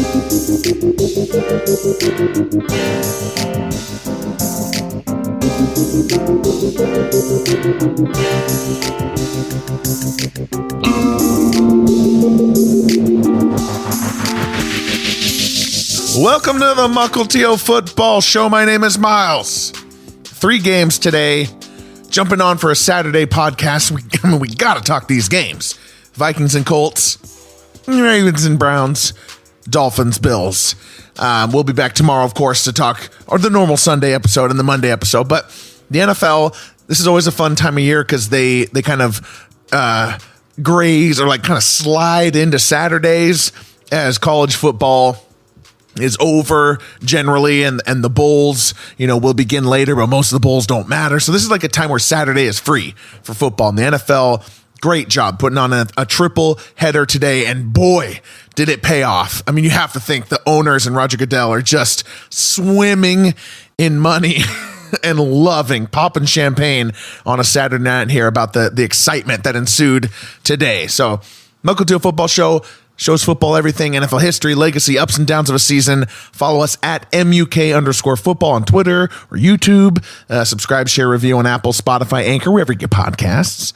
Welcome to the Mukilteo Football Show. My name is Miles. 3 games today. Jumping on for a Saturday podcast. We got to talk these games. Vikings and Colts. Ravens and Browns. Dolphins, Bills. We'll be back tomorrow, of course, to talk, or the normal Sunday episode and the Monday episode. But the NFL, this is always a fun time of year because they kind of graze or like kind of slide into Saturdays as college football is over generally, and the bowls, will begin later, but most of the bowls don't matter. So this is like a time where Saturday is free for football. And the NFL, great job putting on a triple header today, and boy, did it pay off. I mean, you have to think the owners and Roger Goodell are just swimming in money and popping champagne on a Saturday night here about the excitement that ensued today. So Mukilteo Football Show shows football everything, NFL history, legacy, ups and downs of a season. Follow us at MUK_football on Twitter or YouTube. Subscribe, share, review on Apple, Spotify, Anchor, wherever you get podcasts.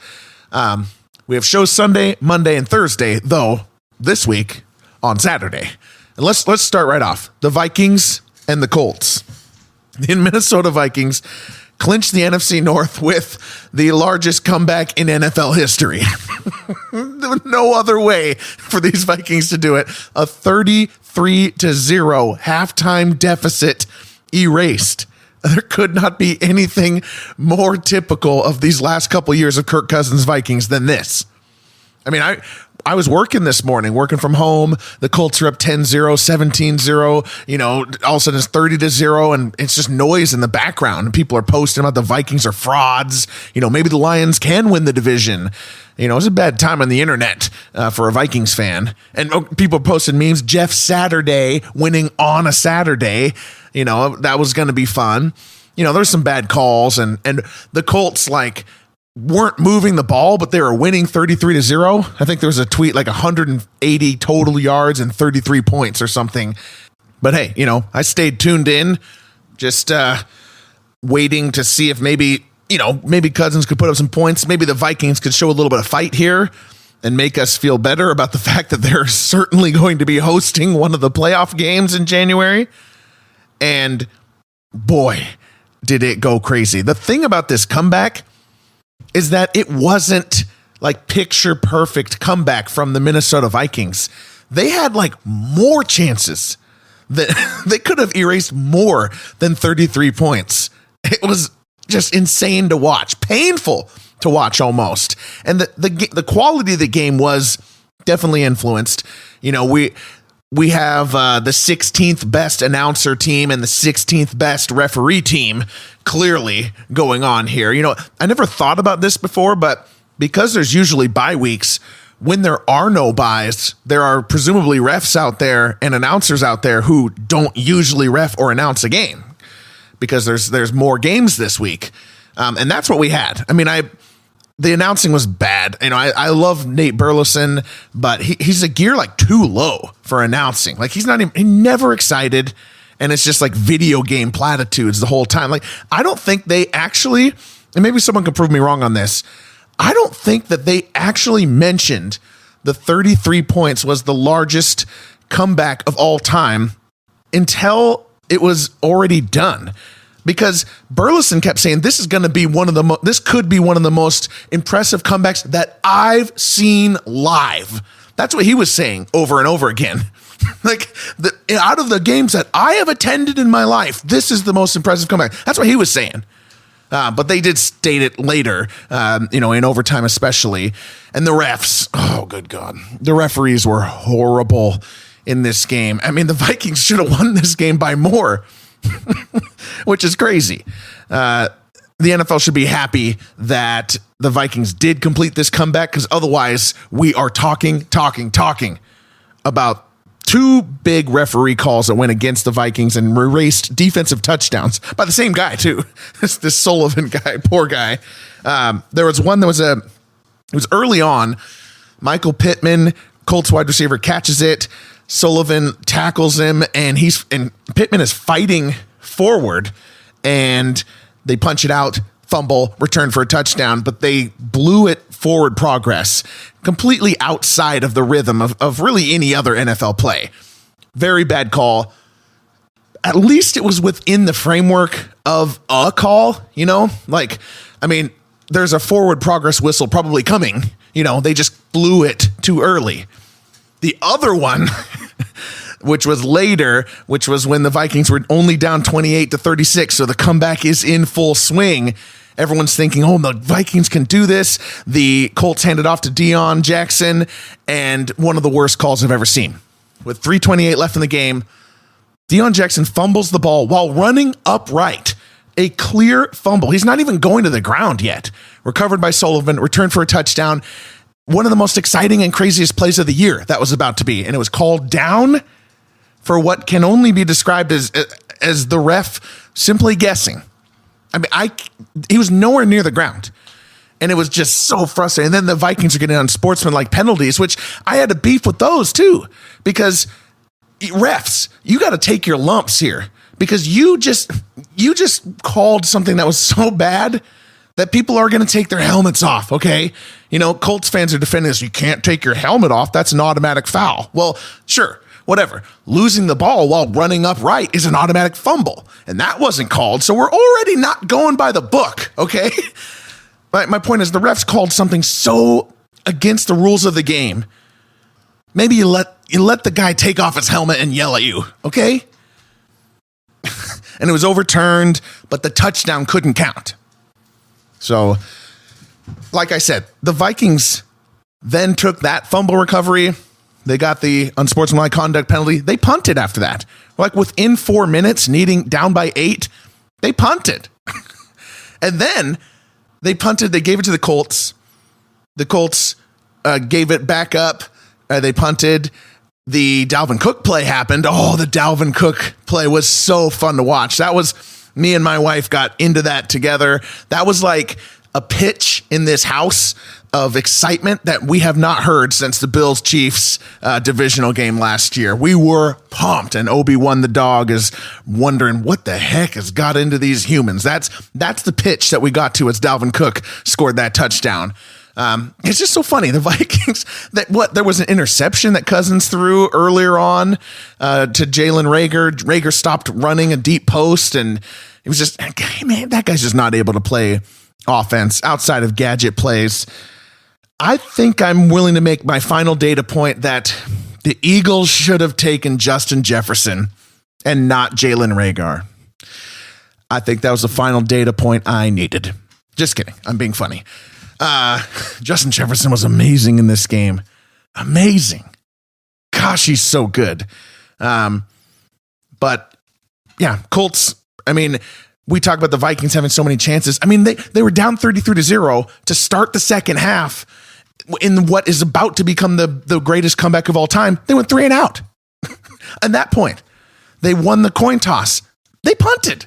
We have shows Sunday, Monday, and Thursday, though, this week on Saturday. And let's start right off. The Vikings and the Colts. The Minnesota Vikings clinched the NFC North with the largest comeback in NFL history. There was no other way for these Vikings to do it. A 33-0 halftime deficit erased. There could not be anything more typical of these last couple years of Kirk Cousins Vikings than this. I mean, I was working this morning, working from home. The Colts are up 10-0, 17-0. All of a sudden it's 30-0, and it's just noise in the background. And people are posting about the Vikings are frauds. Maybe the Lions can win the division. It's a bad time on the internet for a Vikings fan. And people posted memes. Jeff Saturday winning on a Saturday. That was going to be fun. There's some bad calls, and the Colts weren't moving the ball, but they were winning 33-0. I think there was a tweet 180 total yards and 33 points or something. But hey, I stayed tuned in, just waiting to see if maybe Cousins could put up some points. Maybe the Vikings could show a little bit of fight here and make us feel better about the fact that they're certainly going to be hosting one of the playoff games in January. And boy, did it go crazy. The thing about this comeback is that it wasn't picture perfect comeback from the Minnesota Vikings. They had more chances that they could have erased more than 33 points. It was just insane to watch, painful to watch almost. And the quality of the game was definitely influenced. We have the 16th best announcer team and the 16th best referee team clearly going on here. I never thought about this before, but because there's usually bye weeks, when there are no byes, there are presumably refs out there and announcers out there who don't usually ref or announce a game because there's more games this week. And that's what we had. I mean, the announcing was bad. I love Nate Burleson, but he's a gear too low for announcing. He's never excited, and it's just video game platitudes the whole time. I don't think they actually, and maybe someone can prove me wrong on this, I don't think that they actually mentioned the 33 points was the largest comeback of all time until it was already done. Because Burleson kept saying this is going to be this could be one of the most impressive comebacks that I've seen live. That's what he was saying over and over again. Out of the games that I have attended in my life, this is the most impressive comeback. That's what he was saying. But they did state it later, in overtime especially. And the refs, oh, good God. The referees were horrible in this game. I mean, the Vikings should have won this game by more. Which is crazy. The NFL should be happy that the Vikings did complete this comeback, because otherwise we are talking about 2 big referee calls that went against the Vikings and erased defensive touchdowns by the same guy too. This Sullivan guy, poor guy. There was one that it was early on. Michael Pittman, Colts wide receiver, catches it. Sullivan tackles him, and Pittman is fighting forward, and they punch it out, fumble, return for a touchdown, but they blew it forward progress completely outside of the rhythm of really any other NFL play. Very bad call. At least it was within the framework of a call, there's a forward progress whistle probably coming. They just blew it too early. The other one, which was later, which was when the Vikings were only down 28-36, so the comeback is in full swing. Everyone's thinking, the Vikings can do this. The Colts handed off to Deion Jackson, and one of the worst calls I've ever seen. With 3:28 left in the game, Deion Jackson fumbles the ball while running upright. A clear fumble. He's not even going to the ground yet. Recovered by Sullivan, returned for a touchdown. One of the most exciting and craziest plays of the year that was about to be. And it was called down for what can only be described as the ref simply guessing. He was nowhere near the ground. And it was just so frustrating. And then the Vikings are getting unsportsmanlike penalties, which I had to beef with those too. Because refs, you got to take your lumps here. Because you just called something that was so bad that people are going to take their helmets off, okay? Colts fans are defending this. You can't take your helmet off. That's an automatic foul. Well, sure, whatever. Losing the ball while running upright is an automatic fumble, and that wasn't called, so we're already not going by the book, okay? My point is the refs called something so against the rules of the game. Maybe you let the guy take off his helmet and yell at you, okay? And it was overturned, but the touchdown couldn't count. So, like I said, the Vikings then took that fumble recovery. They got the unsportsmanlike conduct penalty. They punted after that. Within 4 minutes, needing down by 8, they punted. And then they punted. They gave it to the Colts. The Colts gave it back up. They punted. The Dalvin Cook play happened. Oh, the Dalvin Cook play was so fun to watch. That was, me and my wife got into that together. That was like a pitch in this house of excitement that we have not heard since the Bills-Chiefs divisional game last year. We were pumped, and Obi-Wan the dog is wondering what the heck has got into these humans. That's the pitch that we got to as Dalvin Cook scored that touchdown. It's just so funny. The Vikings, there was an interception that Cousins threw earlier on to Jalen Reagor. Reagor stopped running a deep post, and it was just, hey, man, that guy's just not able to play offense outside of gadget plays. I think I'm willing to make my final data point that the Eagles should have taken Justin Jefferson and not Jalen Reagor. I think that was the final data point I needed. Just kidding. I'm being funny. Justin Jefferson was amazing in this game. Amazing. Gosh, he's so good. But yeah, Colts, we talk about the Vikings having so many chances. They were down 33-0 to start the second half in what is about to become the greatest comeback of all time. They went 3 and out. At that point, they won the coin toss. They punted.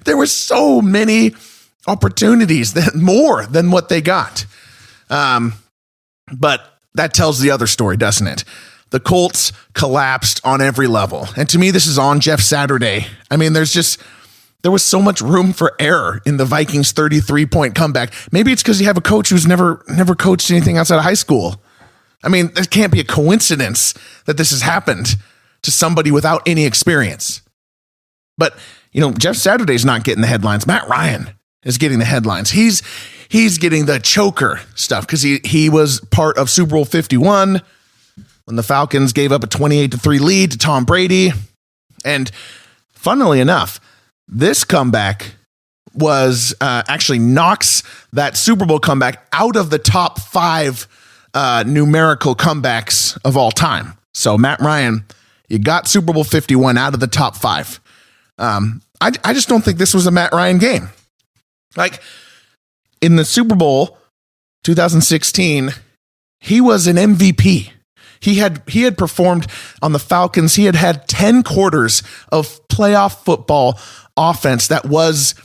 There were so many opportunities, that more than what they got. But that tells the other story, doesn't it? The Colts collapsed on every level. And to me, this is on Jeff Saturday. There was so much room for error in the Vikings 33-point comeback. Maybe it's because you have a coach who's never coached anything outside of high school. There can't be a coincidence that this has happened to somebody without any experience. But, Jeff Saturday's not getting the headlines. Matt Ryan is getting the headlines. He's getting the choker stuff because he was part of Super Bowl 51 when the Falcons gave up a 28-3 lead to Tom Brady. And funnily enough, this comeback was actually knocks that Super Bowl comeback out of the top 5 numerical comebacks of all time. So Matt Ryan, you got Super Bowl 51 out of the top 5. I just don't think this was a Matt Ryan game. In the Super Bowl 2016, he was an MVP. He had performed on the Falcons. He had 10 quarters of playoff football offense that was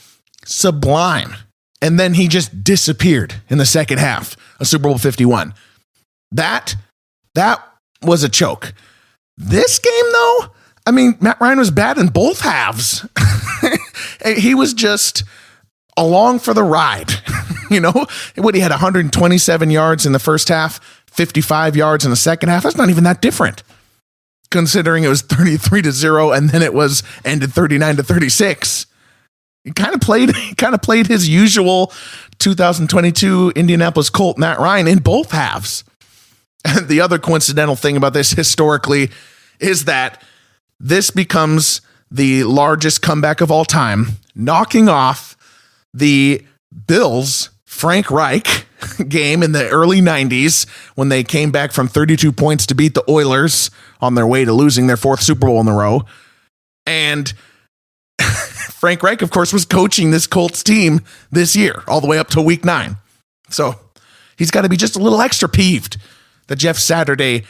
sublime. And then he just disappeared in the second half of Super Bowl 51. That was a choke. This game, though, I mean, Matt Ryan was bad in both halves. He was just along for the ride. What he had 127 yards in the first half, 55 yards in the second half. That's not even that different, considering it was 33-0 and then it was ended 39-36. He kind of played his usual 2022 Indianapolis Colt Matt Ryan in both halves. And the other coincidental thing about this historically is that this becomes the largest comeback of all time, knocking off the Bills' Frank Reich game in the early 90s when they came back from 32 points to beat the Oilers on their way to losing their fourth Super Bowl in a row. And Frank Reich, of course, was coaching this Colts team this year, all the way up to week 9. So he's got to be just a little extra peeved that Jeff Saturday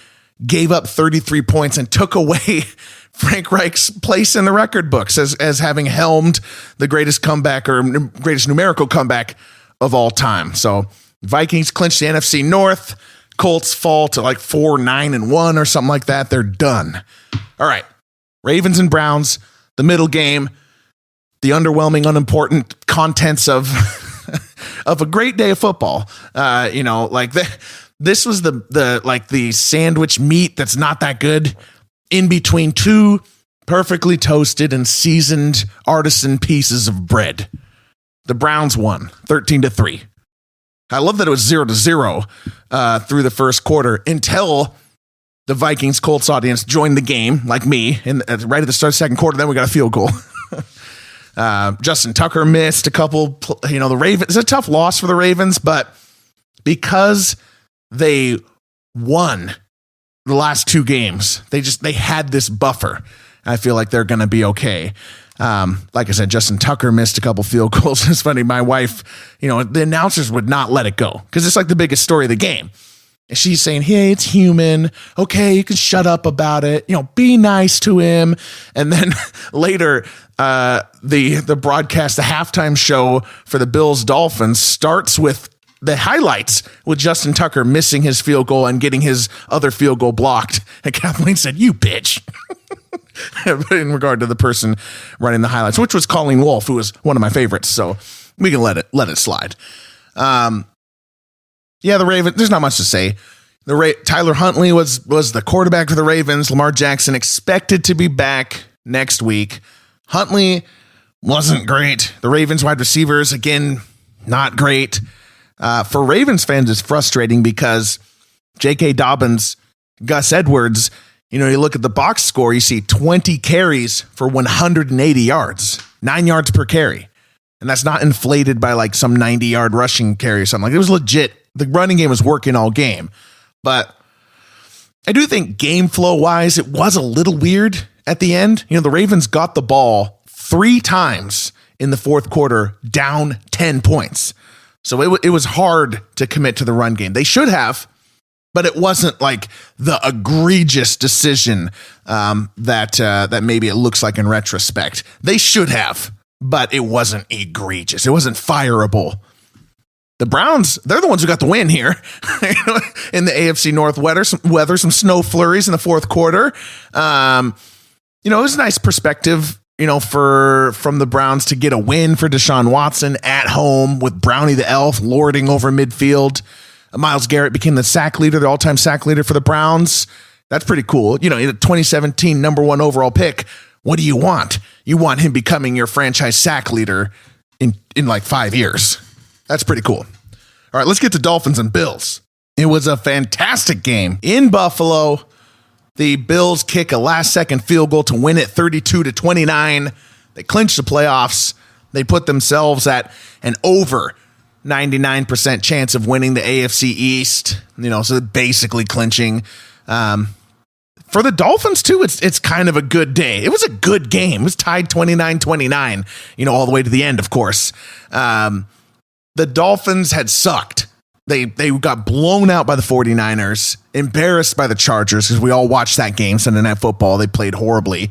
gave up 33 points and took away Frank Reich's place in the record books as having helmed the greatest comeback or greatest numerical comeback of all time. So Vikings clinch the NFC North. Colts fall to like 4-9-1 or something like that. They're done. All right. Ravens and Browns, the middle game, the underwhelming, unimportant contents of of a great day of football. This was the sandwich meat that's not that good in between two perfectly toasted and seasoned artisan pieces of bread. The Browns won 13-3. I love that it was 0-0 through the first quarter until the Vikings Colts audience joined the game, like me, right at the start of the second quarter. Then we got a field goal. Justin Tucker missed a couple. The Ravens. It's a tough loss for the Ravens, but because they won the last two games, they had this buffer. I feel like they're going to be okay. Like I said, Justin Tucker missed a couple field goals. It's funny. My wife, the announcers would not let it go because it's like the biggest story of the game. And she's saying, hey, it's human. Okay, you can shut up about it. Be nice to him. And then later, the broadcast, the halftime show for the Bills Dolphins starts with the highlights with Justin Tucker missing his field goal and getting his other field goal blocked. And Kathleen said, you bitch. In regard to the person running the highlights, which was Colleen Wolfe, who was one of my favorites. So we can let it slide. The Ravens, there's not much to say. Tyler Huntley was the quarterback for the Ravens. Lamar Jackson expected to be back next week. Huntley wasn't great. The Ravens wide receivers, again, not great. For Ravens fans, it's frustrating because J.K. Dobbins, Gus Edwards, you look at the box score, you see 20 carries for 180 yards, 9 yards per carry. And that's not inflated by like some 90-yard rushing carry or something. Like, it was legit. The running game was working all game. But I do think game flow wise, it was a little weird at the end. The Ravens got the ball 3 times in the fourth quarter, down 10 points. So it was hard to commit to the run game. They should have, but it wasn't like the egregious decision that maybe it looks like in retrospect. They should have, but it wasn't egregious. It wasn't fireable. The Browns, they're the ones who got the win here in the AFC North weather, some snow flurries in the fourth quarter. It was a nice perspective, from the Browns to get a win for Deshaun Watson at home with Brownie the Elf lording over midfield. Myles Garrett became the all-time sack leader for the Browns. That's pretty cool. The 2017 number 1 overall pick. What do you want? You want him becoming your franchise sack leader in like 5 years. That's pretty cool. All right, let's get to Dolphins and Bills. It was a fantastic game in Buffalo. The Bills kick a last-second field goal to win it 32-29. They clinch the playoffs. They put themselves at an over 99% chance of winning the AFC East. So basically clinching. For the Dolphins, too, it's kind of a good day. It was a good game. It was tied 29-29, all the way to the end, of course. The Dolphins had sucked. They got blown out by the 49ers, embarrassed by the Chargers, because we all watched that game, Sunday Night Football. They played horribly.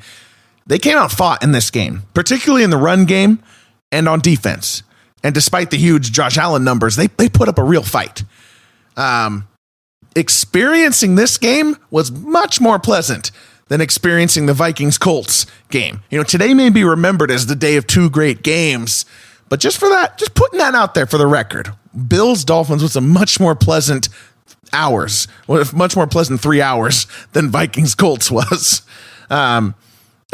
They came out fought in this game, particularly in the run game and on defense. And despite the huge Josh Allen numbers, they put up a real fight. Experiencing this game was much more pleasant than experiencing the Vikings-Colts game. Today may be remembered as the day of two great games, but just for that, just putting that out there for the record, Bills-Dolphins was a much more pleasant 3 hours than Vikings-Colts was. And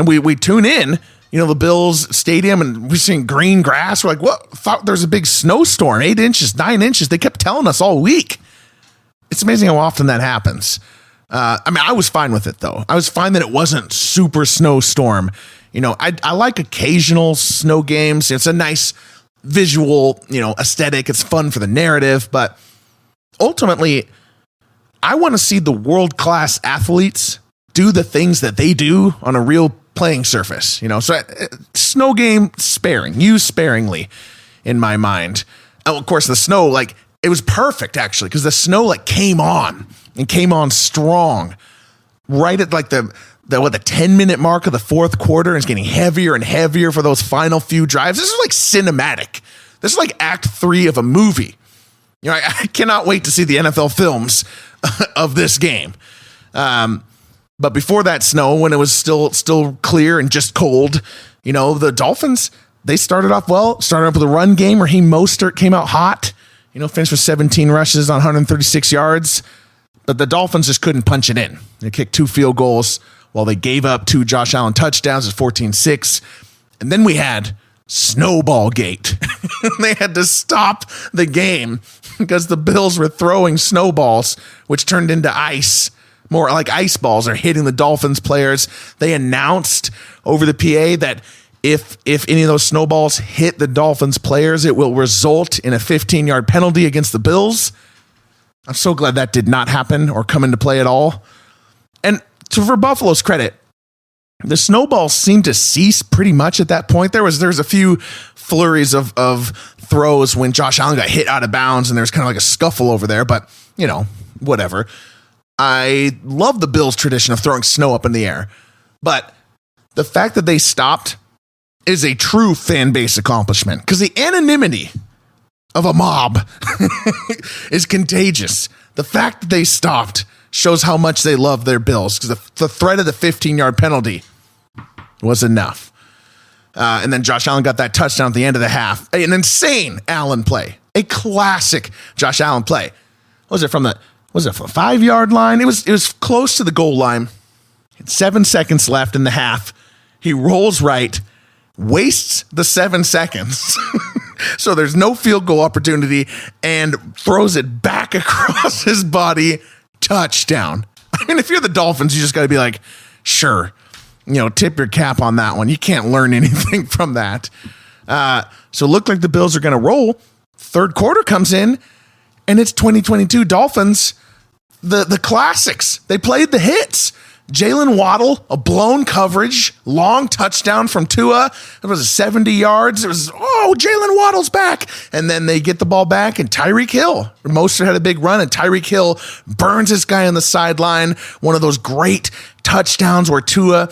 we tune in, the Bills stadium, and we're seeing green grass. We're like, what? Thought there's a big snowstorm, 8 inches, 9 inches. They kept telling us all week. It's amazing how often that happens. I was fine with it, though. I was fine that it wasn't super snowstorm. I like occasional snow games. It's a nice visual, aesthetic. It's fun for the narrative. But ultimately, I want to see the world-class athletes do the things that they do on a real playing surface. So snow game used sparingly in my mind. And of course, the snow, it was perfect, actually, because the snow came on strong right at the 10-minute mark of the fourth quarter, and it's getting heavier and heavier for those final few drives. This is cinematic. This is Act 3 of a movie. I cannot wait to see the NFL films of this game. But before that snow, when it was still clear and just cold, the Dolphins, they started off well. Started off with a run game. Raheem Mostert came out hot. Finished with 17 rushes on 136 yards. But the Dolphins just couldn't punch it in. They kicked 2 field goals while they gave up 2 Josh Allen touchdowns at 14-6. And then we had Snowball Gate. They had to stop the game because the Bills were throwing snowballs, which turned into ice. More like ice balls are hitting the Dolphins players. They announced over the PA that if any of those snowballs hit the Dolphins players, it will result in a 15-yard penalty against the Bills. I'm so glad that did not happen or come into play at all. And for Buffalo's credit, the snowballs seemed to cease pretty much at that point. There was a few flurries of throws when Josh Allen got hit out of bounds, and there's kind of a scuffle over there, but, whatever. I love the Bills' tradition of throwing snow up in the air, but the fact that they stopped is a true fan base accomplishment, because the anonymity of a mob is contagious. The fact that they stopped shows how much they love their Bills, because the threat of the 15-yard penalty was enough. And then Josh Allen got that touchdown at the end of the half. An insane Allen play. A classic Josh Allen play. Was it from the 5-yard line? It was close to the goal line. 7 seconds left in the half. He rolls right, wastes the 7 seconds. So there's no field goal opportunity, and throws it back across his body. Touchdown. If you're the Dolphins, you just got to be like, sure, tip your cap on that one. You can't learn anything from that. So it looked like the Bills are going to roll. Third quarter comes in, and it's 2022 Dolphins. The classics. They played the hits. Jalen Waddle, a blown coverage, long touchdown from Tua. It was 70 yards. It was, Jalen Waddle's back. And then they get the ball back, and Tyreek Hill. Mostert had a big run, and Tyreek Hill burns this guy on the sideline. One of those great touchdowns where Tua,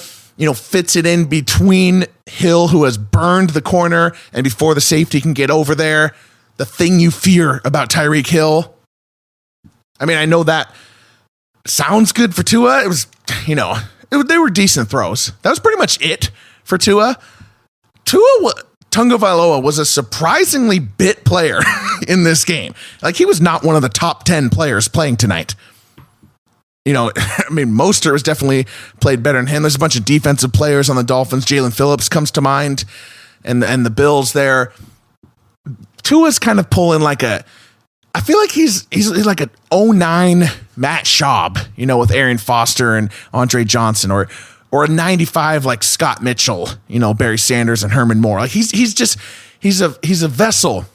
fits it in between Hill, who has burned the corner, and before the safety can get over there. The thing you fear about Tyreek Hill. I know that sounds good for Tua. It was, they were decent throws. That was pretty much it for Tua. Tagovailoa was a surprisingly bit player in this game. He was not one of the top 10 players playing tonight. Mostert was definitely played better than him. There's a bunch of defensive players on the Dolphins. Jalen Phillips comes to mind, and the Bills there. Tua's kind of pulling I feel like he's like an 09 Matt Schaub, with Arian Foster and Andre Johnson, or a 95 like Scott Mitchell, Barry Sanders and Herman Moore. He's a vessel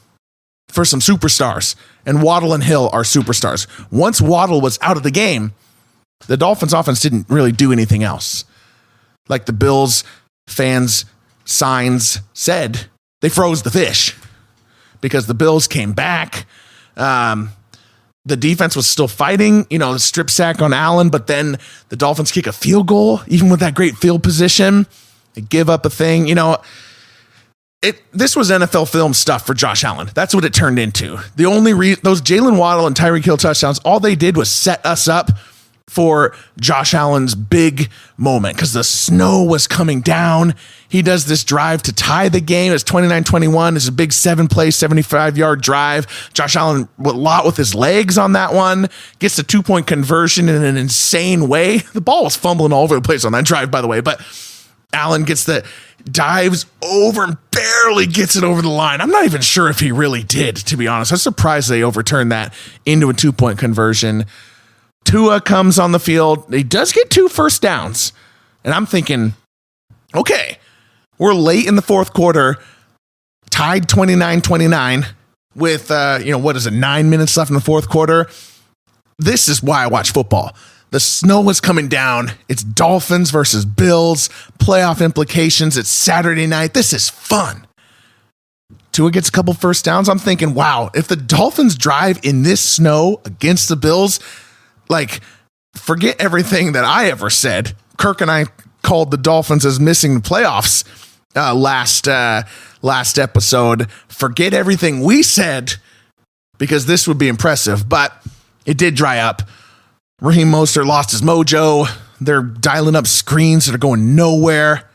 for some superstars, and Waddle and Hill are superstars. Once Waddle was out of the game, the Dolphins offense didn't really do anything else. Like the Bills fans' signs said, they froze the fish because the Bills came back. The defense was still fighting, the strip sack on Allen, but then the Dolphins kick a field goal, even with that great field position. They give up a thing, This was NFL film stuff for Josh Allen. That's what it turned into. The only those Jalen Waddle and Tyreek Hill touchdowns, all they did was set us up for Josh Allen's big moment because the snow was coming down. He does this drive to tie the game. It's 29-21. It's a big 7-play, 75-yard drive. Josh Allen a lot with his legs on that one. Gets the 2-point conversion in an insane way. The ball was fumbling all over the place on that drive, by the way, but Allen dives over and barely gets it over the line. I'm not even sure if he really did, to be honest. I'm surprised they overturned that into a 2-point conversion. Tua comes on the field. He does get 2 first downs. And I'm thinking, okay, we're late in the fourth quarter, tied 29-29 with, 9 minutes left in the fourth quarter. This is why I watch football. The snow is coming down. It's Dolphins versus Bills, playoff implications. It's Saturday night. This is fun. Tua gets a couple first downs. I'm thinking, wow, if the Dolphins drive in this snow against the Bills, forget everything that I ever said. Kirk and I called the Dolphins as missing the playoffs last episode. Forget everything we said because this would be impressive, but it did dry up. Raheem Mostert lost his mojo. They're dialing up screens that are going nowhere,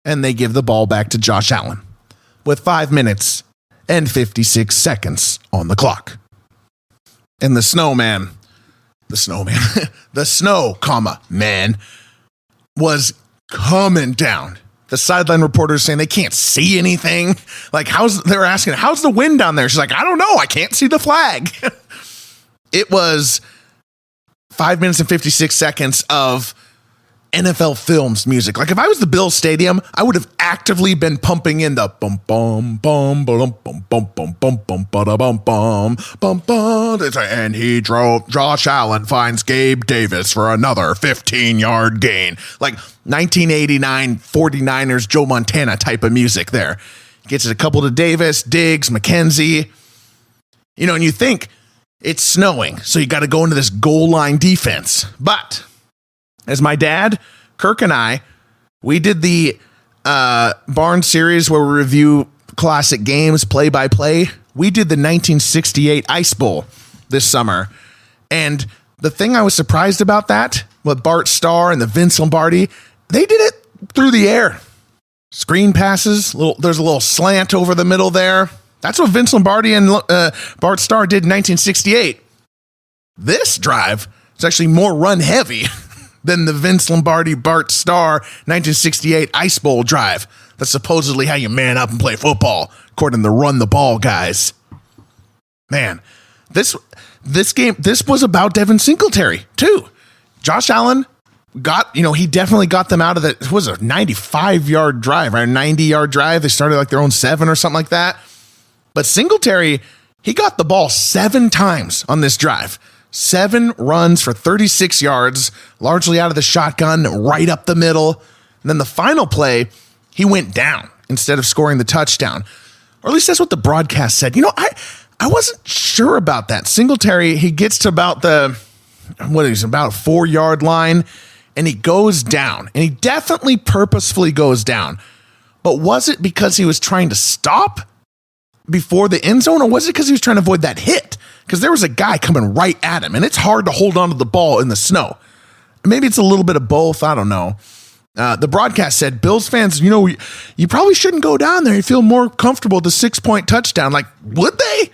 and they give the ball back to Josh Allen with 5 minutes and 56 seconds on the clock. And the snow, man was coming down. The sideline reporters saying they can't see anything. They're asking, how's the wind down there? She's like, I don't know. I can't see the flag. It was 5 minutes and 56 seconds of NFL Films music. If I was the Bills Stadium, I would have actively been pumping in the bum bum bum bum bum bum bum bum bum bum bum bum bum. And he drove. Josh Allen finds Gabe Davis for another 15-yard gain. 1989 49ers Joe Montana type of music there. Gets it a couple to Davis, Diggs, McKenzie. And you think it's snowing, so you got to go into this goal line defense. But as my dad, Kirk, and we did the Barn series where we review classic games play by play. We did the 1968 Ice Bowl this summer. And the thing I was surprised about that, with Bart Starr and the Vince Lombardi, they did it through the air. Screen passes, there's a little slant over the middle there. That's what Vince Lombardi and Bart Starr did in 1968. This drive is actually more run heavy than the Vince Lombardi, Bart Starr 1968 Ice Bowl drive. That's supposedly how you man up and play football, according to the run the ball guys. Man, this was about Devin Singletary too. Josh Allen he definitely got them out of it was a 95-yard drive, right? A 90-yard drive. They started their own 7 or something like that. But Singletary, he got the ball 7 times on this drive. 7 runs for 36 yards, largely out of the shotgun, right up the middle. And then the final play, he went down instead of scoring the touchdown. Or at least that's what the broadcast said. I wasn't sure about that. Singletary, he gets to about about 4-yard line, and he goes down. And he definitely purposefully goes down. But was it because he was trying to stop before the end zone, or was it because he was trying to avoid that hit? Because there was a guy coming right at him, and it's hard to hold on to the ball in the snow. Maybe it's a little bit of both. I don't know. The broadcast said, Bills fans, you probably shouldn't go down there. You feel more comfortable with the 6-point touchdown. Would they?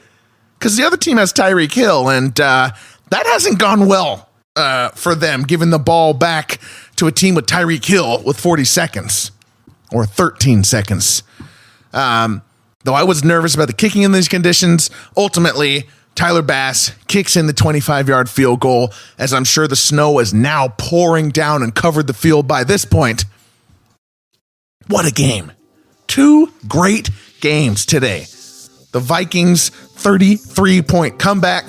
Because the other team has Tyreek Hill, and that hasn't gone well for them, giving the ball back to a team with Tyreek Hill with 40 seconds or 13 seconds. Though I was nervous about the kicking in these conditions, ultimately, Tyler Bass kicks in the 25-yard field goal, as I'm sure the snow is now pouring down and covered the field by this point. What a game. 2 great games today. The Vikings 33-point comeback.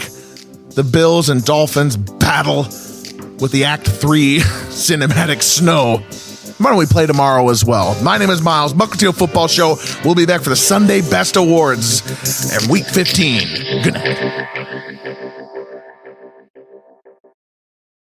The Bills and Dolphins battle with the Act 3 cinematic snow. Why don't we play tomorrow as well? My name is Miles. Mukilteo Football Show. We'll be back for the Sunday Best Awards and Week 15. Good night.